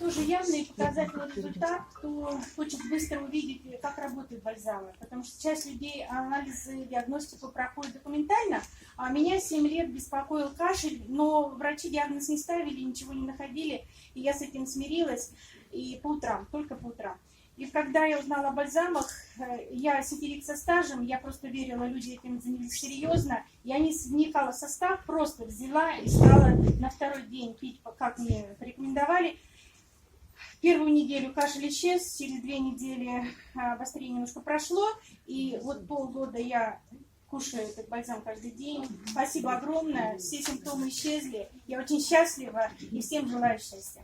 тоже явный и показательный результат, кто хочет быстро увидеть, как работают бальзамы. Потому что часть людей анализы, диагностику проходит документально, а меня 7 лет беспокоил кашель, но врачи диагноз не ставили, ничего не находили, и я с этим смирилась, и по утрам, только по утрам. И когда я узнала о бальзамах, я сифилик со стажем, я просто верила, люди этим занялись серьезно. Я не вникала в состав, просто взяла и стала на второй день пить, как мне порекомендовали. Первую неделю кашель исчез, через 2 недели обострение немножко прошло. И вот полгода я кушаю этот бальзам каждый день. Спасибо огромное, все симптомы исчезли. Я очень счастлива и всем желаю счастья.